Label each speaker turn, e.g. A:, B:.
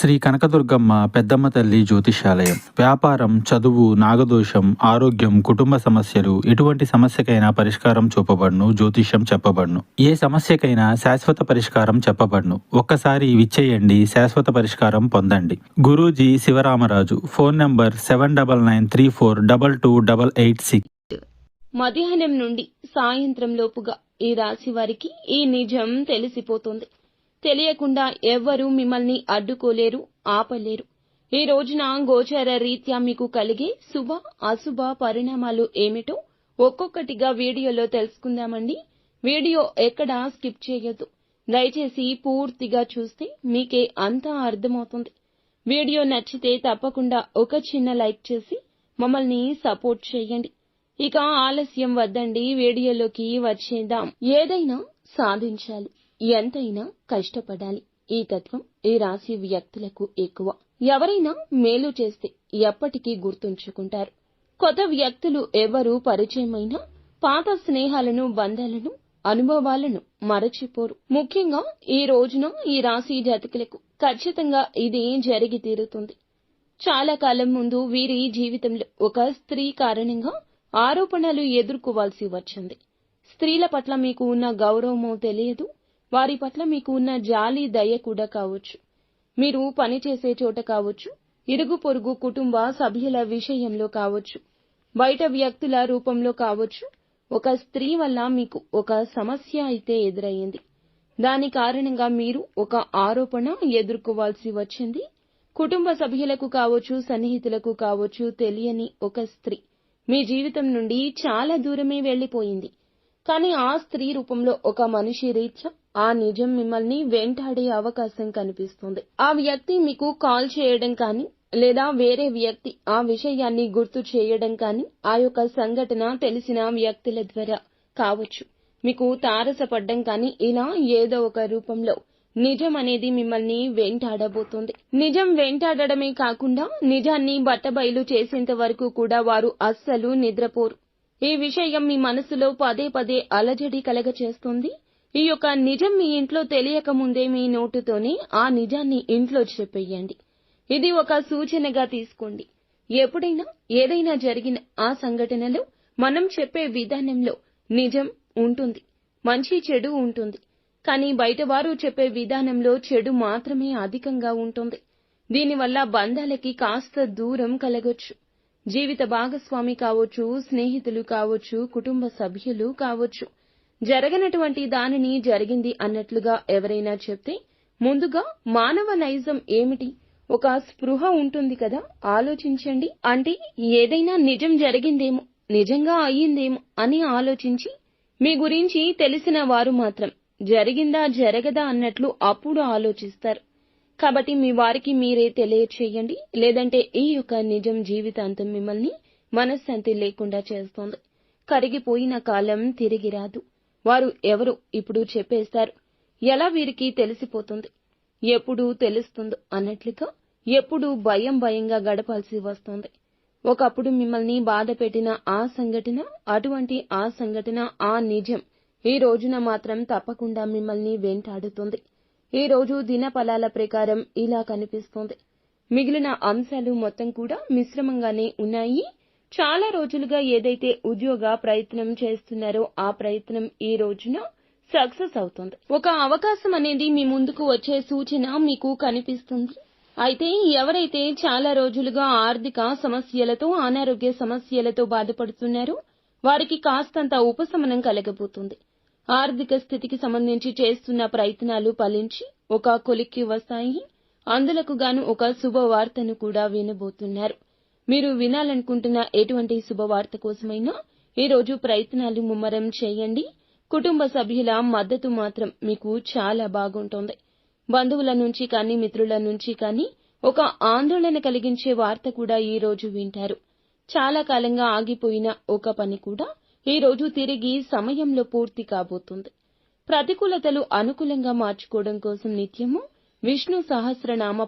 A: శ్రీ కనకదుర్గమ్మ పెద్దమ్మ తల్లి జ్యోతిష్యాలయం. వ్యాపారం, చదువు, నాగదోషం, ఆరోగ్యం, కుటుంబ సమస్యలు ఎటువంటి సమస్యకైనా పరిష్కారం చూపబడును. జ్యోతిష్యం చెప్పబడును. ఏ సమస్యకైనా శాశ్వత పరిష్కారం చెప్పబడును. ఒక్కసారి విచ్చేయండి, శాశ్వత పరిష్కారం పొందండి. గురూజీ శివరామరాజు. Phone number 7993422886.
B: మధ్యాహ్నం నుండి సాయంత్రం లోపుగా ఈ రాశి వారికి ఈ నిజం తెలిసిపోతుంది. తెలియకుండా ఎవ్వరూ మిమ్మల్ని అడ్డుకోలేరు, ఆపలేరు. ఈ రోజున గోచార రీత్యా మీకు కలిగే శుభ అశుభ పరిణామాలు ఏమిటో ఒక్కొక్కటిగా వీడియోలో తెలుసుకుందామండి. వీడియో ఎక్కడా స్కిప్ చేయొద్దు. దయచేసి పూర్తిగా చూస్తే మీకే అంతా అర్థమవుతుంది. వీడియో నచ్చితే తప్పకుండా ఒక చిన్న లైక్ చేసి మమ్మల్ని సపోర్ట్ చేయండి. ఇక ఆలస్యం వద్దండి, వీడియోలోకి వచ్చేద్దాం. ఏదైనా సాధించాలి, ఎంతైనా కష్టపడాలి. ఈ తత్వం ఈ రాశి వ్యక్తులకు ఎక్కువ. ఎవరైనా మేలు చేస్తే ఎప్పటికీ గుర్తుంచుకుంటారు. కొత్త వ్యక్తులు ఎవరు పరిచయమైనా పాత స్నేహాలను, బంధాలను, అనుభవాలను మరచిపోరు. ముఖ్యంగా ఈ రోజున ఈ రాశి జాతకులకు ఖచ్చితంగా ఇది జరిగి తీరుతుంది. చాలా కాలం ముందు వీరి జీవితంలో ఒక స్త్రీ కారణంగా ఆరోపణలు ఎదుర్కోవాల్సి వచ్చింది. స్త్రీల పట్ల మీకు ఉన్న గౌరవమో తెలియదు, వారి పట్ల మీకు ఉన్న జాలి, దయ కూడా కావచ్చు. మీరు పనిచేసే చోట కావచ్చు, ఇరుగు పొరుగు కుటుంబ సభ్యుల విషయంలో కావచ్చు, బయట వ్యక్తుల రూపంలో కావచ్చు, ఒక స్త్రీ వల్ల మీకు ఒక సమస్య అయితే ఎదురయ్యింది. దాని కారణంగా మీరు ఒక ఆరోపణ ఎదుర్కోవాల్సి వచ్చింది. కుటుంబ సభ్యులకు కావచ్చు, సన్నిహితులకు కావచ్చు, తెలియని ఒక స్త్రీ మీ జీవితం నుండి చాలా దూరమే వెళ్లిపోయింది. కానీ ఆ స్త్రీ రూపంలో ఒక మనిషి రీత్యా ఆ నిజం మిమ్మల్ని వెంటాడే అవకాశం కనిపిస్తుంది. ఆ వ్యక్తి మీకు కాల్ చేయడం కానీ, లేదా వేరే వ్యక్తి ఆ విషయాన్ని గుర్తు చేయడం కానీ, ఆ యొక్క సంఘటన తెలిసిన వ్యక్తుల ద్వారా కావచ్చు, మీకు తారసపడ్డం కానీ, ఇలా ఏదో ఒక రూపంలో నిజం అనేది మిమ్మల్ని వెంటాడబోతుంది. నిజం వెంటాడడమే కాకుండా నిజాన్ని బట్టబయలు చేసేంత వరకు కూడా వారు అస్సలు నిద్రపోరు. ఈ విషయం మీ మనసులో పదే పదే అలజడి కలగచేస్తుంది. ఈ యొక్క నిజం మీ ఇంట్లో తెలియక ముందే మీ నోటుతోనే ఆ నిజాన్ని ఇంట్లో చెప్పేయండి. ఇది ఒక సూచనగా తీసుకోండి. ఎప్పుడైనా ఏదైనా జరిగిన ఆ సంఘటనలో మనం చెప్పే విధానంలో నిజం ఉంటుంది, మంచి చెడు ఉంటుంది. కానీ బయటవారు చెప్పే విధానంలో చెడు మాత్రమే అధికంగా ఉంటుంది. దీనివల్ల బంధాలకి కాస్త దూరం కలగొచ్చు. జీవిత భాగస్వామి కావచ్చు, స్నేహితులు కావచ్చు, కుటుంబ సభ్యులు కావచ్చు. జరగనటువంటి దానిని జరిగింది అన్నట్లుగా ఎవరైనా చెప్తే ముందుగా మానవ నైజం ఏమిటి, ఒక స్పృహ ఉంటుంది కదా, ఆలోచించండి. అంటే ఏదైనా నిజం జరిగిందేమో, నిజంగా అయ్యిందేమో అని ఆలోచించి మీ గురించి తెలిసిన వారు మాత్రం జరిగిందా జరగదా అన్నట్లు అప్పుడు ఆలోచిస్తారు. కాబట్టి మీ వారికి మీరే తెలియచేయండి. లేదంటే ఈ యొక్క నిజం జీవితాంతం మిమ్మల్ని మనశ్శాంతి లేకుండా చేస్తోంది. కరిగిపోయిన కాలం తిరిగి రాదు. వారు ఎవరో ఇప్పుడు చెప్పేస్తారు. ఎలా వీరికి తెలిసిపోతుంది, ఎప్పుడు తెలుస్తుందో అన్నట్లుగా ఎప్పుడు భయంగా గడపాల్సి వస్తోంది. ఒకప్పుడు మిమ్మల్ని బాధ పెట్టిన ఆ సంఘటన, అటువంటి ఆ సంఘటన, ఆ నిజం ఈ రోజున మాత్రం తప్పకుండా మిమ్మల్ని వెంటాడుతుంది. ఈ రోజు దినఫలాల ప్రకారం ఇలా కనిపిస్తోంది. మిగిలిన అంశాలు మొత్తం కూడా మిశ్రమంగానే ఉన్నాయి. చాలా రోజులుగా ఏదైతే ఉద్యోగ ప్రయత్నం చేస్తున్నారో ఆ ప్రయత్నం ఈ రోజున సక్సెస్ అవుతుంది. ఒక అవకాశం అనేది మీ ముందుకు వచ్చే సూచన మీకు కనిపిస్తుంది. అయితే ఎవరైతే చాలా రోజులుగా ఆర్థిక సమస్యలతో, అనారోగ్య సమస్యలతో బాధపడుతున్నారో వారికి కాస్తంత ఉపశమనం కలగబోతుంది. ఆర్థిక స్థితికి సంబంధించి చేస్తున్న ప్రయత్నాలు ఫలించి ఒక కొలిక్కి వస్తాయి. అందులకు గాను ఒక శుభవార్తను కూడా వినబోతున్నారు. మీరు వినాలనుకుంటున్న ఎటువంటి శుభవార్త కోసమైనా ఈ రోజు ప్రయత్నాలు ముమ్మరం చేయండి. కుటుంబ సభ్యుల మద్దతు మాత్రం మీకు చాలా బాగుంటుంది. బంధువుల నుంచి కానీ, మిత్రుల నుంచి కానీ ఒక ఆందోళన కలిగించే వార్త కూడా ఈ రోజు వింటారు. చాలా కాలంగా ఆగిపోయిన ఒక పని కూడా ఈ రోజు తిరిగి సమయంలో పూర్తి కాబోతుంది. ప్రతికూలతలు అనుకూలంగా మార్చుకోవడం కోసం నిత్యము విష్ణు సహస్రనామ